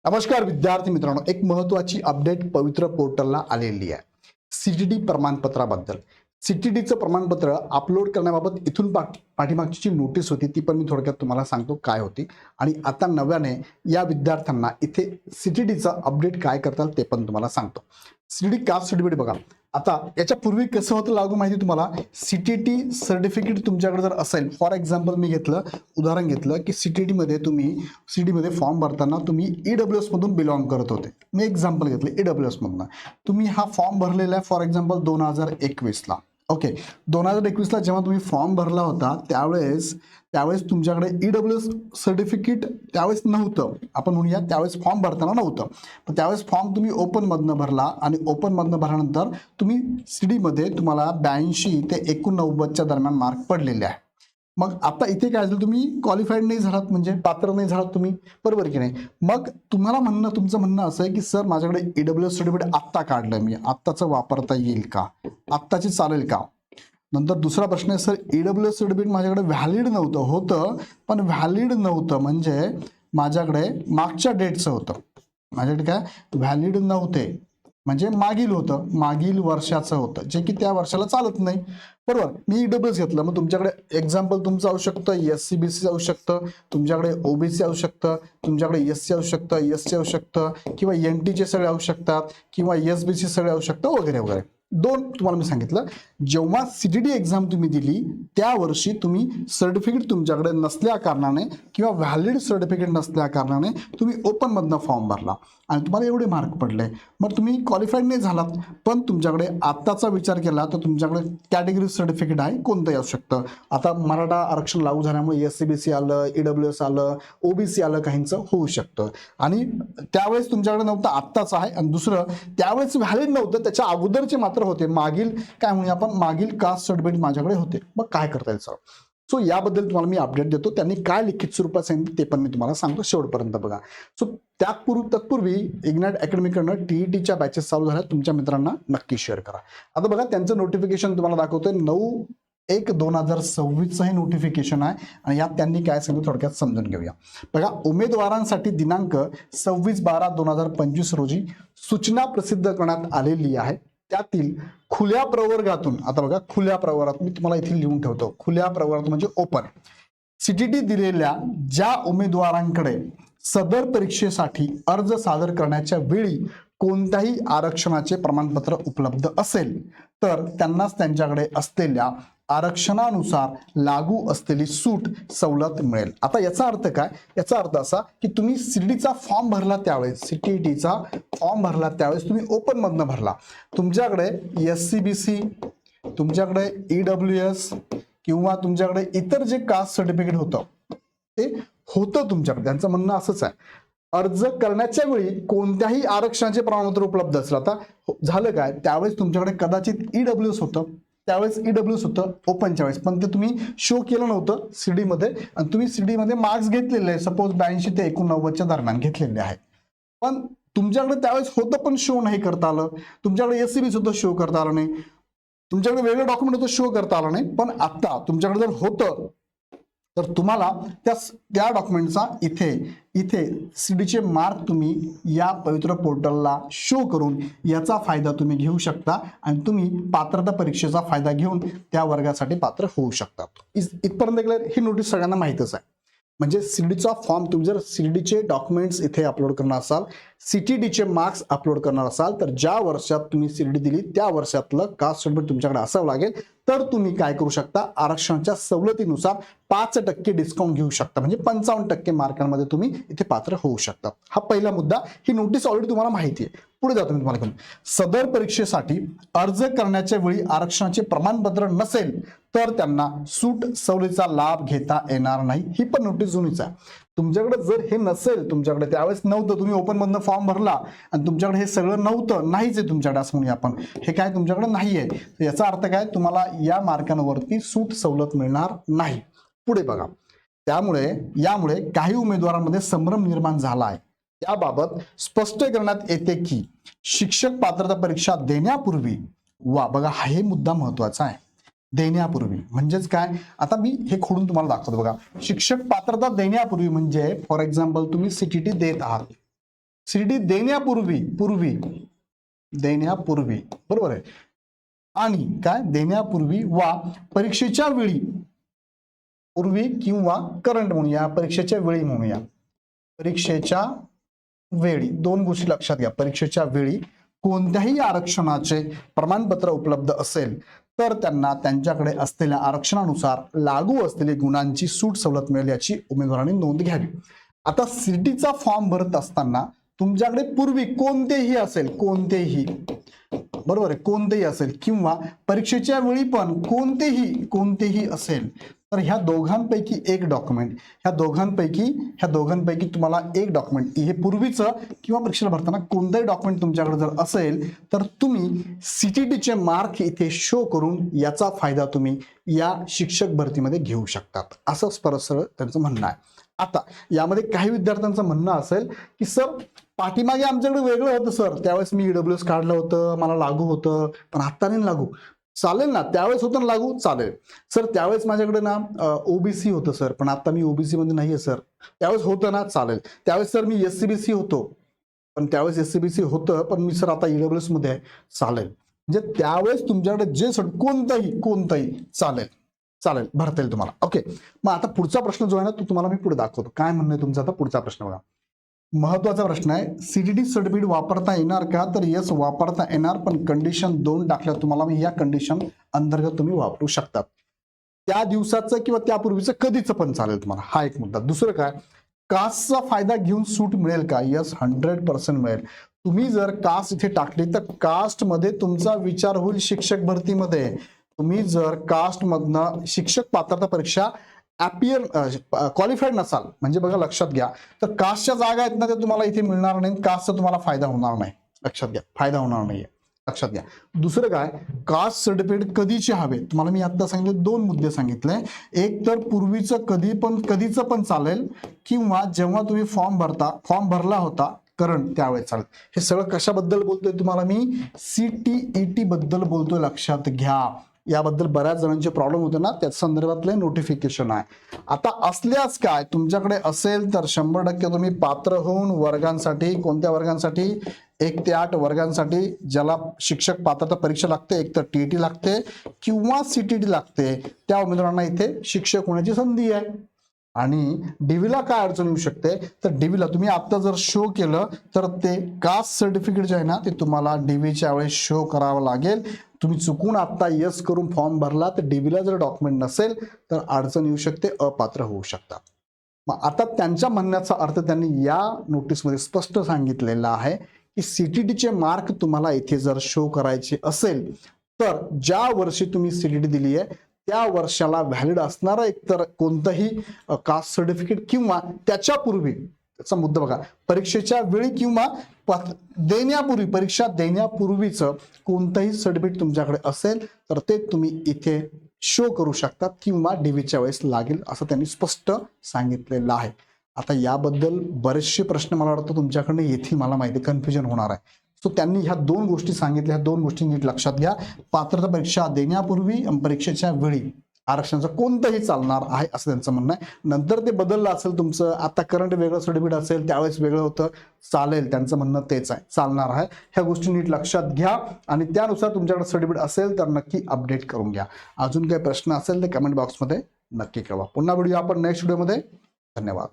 नमस्कार विद्यार्थी मित्रांनो, एक महत्त्वाची अपडेट पवित्र पोर्टलला आलेली आहे. सीटीडी प्रमाणपत्राबद्दल. सीटीडीचं प्रमाणपत्र अपलोड करण्याबाबत इथून पाठीमागची जी नोटीस होती ती पण मी थोडक्यात तुम्हाला सांगतो काय होती आणि आता नव्याने या विद्यार्थ्यांना इथे सीटीडीचं अपडेट काय करतात ते पण तुम्हाला सांगतो. सीटीडी कास्ट सर्टिफिकेट बघा. आता याच्यापूर्वी कसं होतं लागू माहिती तुम्हाला, सीटीटी सर्टिफिकेट तुमच्याकडे जर असेल, फॉर एक्झाम्पल मी उदाहरण घेतलं की सीटीटी मध्ये सीटीमध्ये फॉर्म भरताना तुम्ही ईडब्ल्यूएस मधून बिलॉंग करत होते. मी एक्झाम्पल घेतलं ईडब्ल्यूएस मधून तुम्ही हा फॉर्म भरलेला आहे फॉर एक्झाम्पल 2021ला. ओके, 2021ला जेव्हा तुम्ही फॉर्म भरला होता त्यावेळेस तुमच्याकडे ईडब्ल्यूएस सर्टिफिकेट त्यावेळेस नव्हतं. आपण म्हणूया त्यावेळेस फॉर्म भरताना नव्हतं. पण त्यावेळेस फॉर्म तुम्ही ओपन मधनं भरला आणि ओपन मधनं भरल्यानंतर तुम्ही सीडीमध्ये तुम्हाला 82 ते 89च्या दरम्यान मार्क पडलेले आहे. मग आता इथे काय झालं, तुम्ही क्वालिफाईड नाही झालात, म्हणजे पात्र नाही झालात तुम्ही, बरोबर की नाही. मग तुमचं म्हणणं असं आहे की सर माझ्याकडे ईडब्ल्यूएस सर्टिफिकेट आत्ता काढलं, मी आत्ताचं वापरता येईल का, आत्ताची चालेल का. नंतर दुसरा प्रश्न आहे, सर ईडब्ल्यूएस सर्टिफिकेट माझ्याकडे व्हॅलिड होतं पण व्हॅलिड नव्हतं म्हणजे माझ्याकडे मागच्या डेटचं होतं. माझ्याकडे काय व्हॅलिड नव्हते म्हणजे मागील वर्षाचं होतं, जे की त्या वर्षाला चालत नाही, बरोबर. मी ईडब्ल्यूएस घेतलं, मग तुमच्याकडे एक्झाम्पल तुमचं असू शकतं एससीबीसी असू शकतं, तुमच्याकडे ओबीसी असू शकतं, तुमच्याकडे एससी असू शकतं, एससी असू शकतं, किंवा एनटीचे सगळे असू शकतात, किंवा एसबीसी सगळे असू शकतं, वगैरे वगैरे. तुम्हाला मी सांगितलं, जेव्हा सीटीडी एक्झाम तुम्ही दिली त्या वर्षी तुम्ही सर्टिफिकेट तुमच्याकडे नसल्या कारणाने किंवा व्हॅलिड सर्टिफिकेट नसल्या कारणाने तुम्ही ओपन मधनं फॉर्म भरला आणि तुम्हाला एवढे मार्क पडले. मग तुम्ही क्वालिफाईड नाही झालात, पण तुमच्याकडे आत्ताचा विचार केला तर तुमच्याकडे कॅटेगरी सर्टिफिकेट आहे, कोणतंही असू शकतं. आता मराठा आरक्षण लागू झाल्यामुळे एससीबीसी आलं, ईडब्ल्यूएस आलं, ओबीसी आलं, काहींचं होऊ शकतं. आणि त्यावेळेस तुमच्याकडे नव्हतं, आत्ताच आहे. आणि दुसरं, त्यावेळेस व्हॅलिड नव्हतं, त्याच्या अगोदरचे मात्र होते, मागील कास्ट सर्टिफिकेट माझ्याकडे होते. मग काय करता येईल सर. सो याबद्दल तुम्हाला मी अपडेट देतो. त्यांनी काय लिखित स्वरूपात सांगितलं ते पण मी तुम्हाला सांगतो, शेवटपर्यंत बघा. सो तत्पूर्वी इग्नाइट अकॅडमीकडनं टीईटीच्या बॅचेस चालू झाल्या, तुमच्या मित्रांना नक्की शेअर करा. आता बघा, त्यांचं नोटिफिकेशन तुम्हाला दाखवतोय 9/1/2026 हे नोटिफिकेशन आहे आणि यात त्यांनी काय सांगितलं थोडक्यात समजून घेऊया. बघा, उमेदवारांसाठी दिनांक 26/12/2025 रोजी सूचना प्रसिद्ध करण्यात आलेली आहे. त्यातील खुल्या प्रवर्गातून, आता बघा खुल्या प्रवर्गात मी तुम्हाला इथे लिहून ठेवतो, खुल्या प्रवर्गात म्हणजे ओपन, सीटीटी दिलेल्या ज्या उमेदवारांकडे सदर परीक्षेसाठी अर्ज सादर करण्याच्या वेळी कोणत्याही आरक्षणाचे प्रमाणपत्र उपलब्ध असेल तर त्यांनाच त्यांच्याकडे असलेल्या आरक्षणानुसार लागू असलेली सूट सवलत मिळेल. आता याचा अर्थ काय, याचा अर्थ असा की तुम्ही सीटीचा फॉर्म भरला त्यावेळेस, सीटीटीचा फॉर्म भरला त्यावेळेस तुम्ही ओपन मधनं भरला, तुमच्याकडे एससीबीसी, तुमच्याकडे ईडब्ल्यूएस किंवा तुमच्याकडे इतर जे कास्ट सर्टिफिकेट होतं ते होतं तुमच्याकडे. त्यांचं म्हणणं असंच आहे, अर्ज करण्याच्या वेळी कोणत्याही आरक्षणाचे प्रमाणपत्र उपलब्ध असेल. आता झालं काय, त्यावेळेस तुमच्याकडे कदाचित ईडब्ल्यूएस होतं, ओपनच्या वेळेस, पण ते तुम्ही शो केलं नव्हतं सीडी मध्ये, आणि तुम्ही सीडी मध्ये मार्क्स घेतलेले आहे, सपोज 82 ते 89च्या दरम्यान घेतलेले आहे, पण तुमच्याकडे त्यावेळेस होतं पण शो नाही करता आलं. तुमच्याकडे एससीबी सुद्धा शो करता आलं नाही, तुमच्याकडे वेगळं डॉक्युमेंट होतं, शो करता आलं नाही. पण आता तुमच्याकडे जर होतं तर तुम्हाला त्या डॉक्युमेंटचा इथे सीडीचे मार्क तुम्ही या पवित्र पोर्टलला शो करून याचा फायदा तुम्ही घेऊ शकता आणि तुम्ही पात्रता परीक्षेचा फायदा घेऊन त्या वर्गासाठी पात्र होऊ शकता. इथपर्यंत ही नोटीस सगळ्यांना माहितच आहे. म्हणजे सीडीचा फॉर्म, तुम्ही जर सीडीचे डॉक्युमेंट्स इथे अपलोड करणार असाल, सीटीडीचे मार्क्स अपलोड करणार असाल, तर ज्या वर्षात तुम्ही सीडी दिली त्या वर्षातलं कास्ट सर्टिफिकेट तुमच्याकडे असावं लागेल. तर तुम्ही काय करू शकता, आरक्षणाच्या सवलतीनुसार 5% डिस्काउंट घेऊ शकता, म्हणजे 55% मार्कांमध्ये तुम्ही इथे पात्र होऊ शकता. हा पहिला मुद्दा. ही नोटीस ऑलरेडी तुम्हाला माहिती आहे. पुढे जातो मी तुम्हाला, सदर परीक्षेसाठी अर्ज करण्याच्या वेळी आरक्षणाचे प्रमाणपत्र नसेल तर त्यांना सूट सवलतीचा लाभ घेता येणार नाही. ही पण नोटीस जुनीच आहे. तुमच्याकडे जर हे नसेल, तुमच्याकडे त्यावेळेस नव्हतं, तुम्ही ओपन मधनं फॉर्म भरला आणि तुमच्याकडे हे सगळं नव्हतं, नाहीच आहे तुमच्याकडे, असं म्हणूया आपण, हे काय तुमच्याकडे नाही आहे, याचा अर्थ काय, तुम्हाला या मार्कांवरती सूट सवलत मिळणार नाही. पुढे बघा, यामुळे काही उमेदवारांमध्ये संभ्रम निर्माण झाला आहे. त्याबाबत स्पष्ट करण्यात येते की शिक्षक पात्रता परीक्षा देण्यापूर्वी, बघा हे मुद्दा महत्वाचा आहे, देण्यापूर्वी म्हणजेच काय, आता मी हे खोडून तुम्हाला दाखवतो. बघा, शिक्षक पात्रता देण्यापूर्वी म्हणजे फॉर एक्झाम्पल तुम्ही सीटीटी देत आहात, सीडी देण्यापूर्वी देण्यापूर्वी बरोबर आहे, आणि काय देण्यापूर्वी वा परीक्षेच्या वेळी, पूर्वी किंवा करंट म्हणूया, परीक्षेच्या वेळी म्हणूया, परीक्षेच्या वेळी दोन गोष्टी लक्षात घ्या. परीक्षेच्या वेळी कोणत्याही आरक्षणाचे प्रमाणपत्र उपलब्ध असेल तर त्यांना त्यांच्याकडे असलेल्या आरक्षणानुसार लागू असलेली गुणांची सूट सवलत मिळेल याची उमेदवारांनी नोंद घ्यावी. आता सीटीचा फॉर्म भरत असताना तुमच्याकडे पूर्वी कोणतेही असेल, कोणतेही बरोबर आहे, कोणतेही असेल किंवा परीक्षेच्या वेळी पण कोणतेही असेल तर ह्या दोघांपैकी एक डॉक्युमेंट, ह्या दोघांपैकी तुम्हाला एक डॉक्युमेंट, हे पूर्वीचं किंवा परीक्षेला भरताना कोणतंही डॉक्युमेंट तुमच्याकडे जर असेल तर तुम्ही सीटीटीचे मार्क इथे शो करून याचा फायदा तुम्ही या शिक्षक भरतीमध्ये घेऊ शकतात, असं सरळ त्यांचं म्हणणं आहे. आता यामध्ये काही विद्यार्थ्यांचं म्हणणं असेल की सर पाठीमागे आमच्याकडे वेगळं होतं सर, त्यावेळेस मी ईडब्ल्यूएस काढलं होतं, मला लागू होतं, पण आता नाही लागू. चालेल ना, त्यावेळेस होतं ना लागू, चालेल सर. त्यावेळेस माझ्याकडे ना ओबीसी होतं सर, पण आता मी ओबीसी मध्ये नाहीये सर, त्यावेळेस होतं ना, चालेल. त्यावेळेस सर मी एससीबीसी होतो, पण त्यावेळेस एससीबीसी होतं, पण मी सर आता ईडब्ल्यूएस मध्ये आहे, चालेल. म्हणजे त्यावेळेस तुमच्याकडे जे कोणताही चालेल भरता येईल तुम्हाला. ओके, मग आता पुढचा प्रश्न जो आहे ना तो तुम्हाला मी पुढे दाखवतो. काय म्हणणं आहे तुमचा आता पुढचा प्रश्न बघा. महत्वाचा प्रश्न आहे, सीटीटी सर्टिफिकेट वापरता येणार का? तर यस, वापरता येणार, पण कंडिशन 2 टाकल्या तुम्हाला मी, या कंडिशन अंतर्गत तुम्ही वापरू शकतात. त्या दिवसाचं किंवा त्यापूर्वीचं कधीच पण चालेल तुम्हाला, हा एक मुद्दा. दुसरं काय, कास्टचा फायदा घेऊन सूट मिळेल का? यस, 100% मिळेल. तुम्ही जर कास्ट इथे टाकली तर कास्ट मध्ये तुमचा विचार होईल शिक्षक भरतीमध्ये. तुम्ही जर कास्ट मधनं शिक्षक पात्रता परीक्षा क्वालिफाईड नसाल, म्हणजे बघा लक्षात घ्या, तर कास्टच्या जागा आहेत ना ते तुम्हाला इथे मिळणार नाही, कास्टचा तुम्हाला फायदा होणार नाही, लक्षात घ्या, फायदा होणार नाहीये, लक्षात घ्या. दुसरं काय, कास्ट सर्टिफिकेट कधीचे हवे? तुम्हाला मी आता सांगितले 2 मुद्दे सांगितले. एक तर पूर्वीचं कधीचं पण चालेल, किंवा जेव्हा तुम्ही फॉर्म भरला होता करंट त्यावेळेस चालेल. हे सगळं कशाबद्दल बोलतोय तुम्हाला मी? CTET बद्दल बोलतोय, लक्षात घ्या. याबद्दल बऱ्याच जणांचे प्रॉब्लेम होते ना, त्या संदर्भातले नोटिफिकेशन आहे. आता असल्यास काय, तुमच्याकडे असेल तर 100% तुम्ही पात्र होऊन वर्गांसाठी, कोणत्या वर्गांसाठी? 1 ते 8 वर्गांसाठी, ज्याला शिक्षक पात्रता परीक्षा लागते, एक तर टीईटी लागते किंवा सीटीटी लागते, त्या उमेदवारांना इथे शिक्षक होण्याची संधी आहे. आणि डीवीला काय अडचण येऊ शकते? तर डीवीला तुम्ही आता जर शो केलं तर ते कास्ट सर्टिफिकेट जे आहे ना ते तुम्हाला डीवीच्या वेळेस शो करावं लागेल. तुम्ही चुकून आता यस करून फॉर्म भरला तर डीवीला जर डॉक्युमेंट नसेल तर अडचण येऊ शकते, अपात्र होऊ शकतात. मग आता त्यांच्या म्हणण्याचा अर्थ त्यांनी या नोटीसमध्ये स्पष्ट सांगितलेला आहे की सीटीटीचे मार्क तुम्हाला इथे जर शो करायचे असेल तर ज्या वर्षी तुम्ही सीटीटी दिली आहे त्या वर्षाला व्हॅलिड असणारा एकतर कोणतंही कास्ट सर्टिफिकेट किंवा त्याच्यापूर्वी, त्याचा मुद्दा बघा, परीक्षेच्या वेळी किंवा परीक्षा देण्यापूर्वीचं कोणतंही सर्टिफिकेट तुमच्याकडे असेल तर ते तुम्ही इथे शो करू शकतात किंवा डीवीच्या वेळेस लागेल, असं त्यांनी स्पष्ट सांगितलेलं आहे. आता याबद्दल बरेचसे प्रश्न मला वाटतं तुमच्याकडनं येथील, मला माहिती कन्फ्युजन होणार आहे. सो त्यांनी ह्या 2 गोष्टी सांगितल्या, ह्या 2 गोष्टी नीट लक्षात घ्या. पात्रता परीक्षा देण्यापूर्वी परीक्षेच्या वेळी आरक्षणाचं कोणतंही चालणार आहे असं त्यांचं म्हणणं आहे. नंतर ते बदललं असेल तुमचं, आता करंट वेगळं सर्टिफिकेट असेल त्यावेळेस वेगळं होतं, चालेल, त्यांचं म्हणणं तेच आहे, चालणार आहे. ह्या गोष्टी नीट लक्षात घ्या आणि त्यानुसार तुमच्याकडे सर्टिफिकेट असेल तर नक्की अपडेट करून घ्या. अजून काही प्रश्न असेल तर कमेंट बॉक्समध्ये नक्की कळवा. पुन्हा व्हिडिओ आपण नेक्स्ट व्हिडिओमध्ये. धन्यवाद.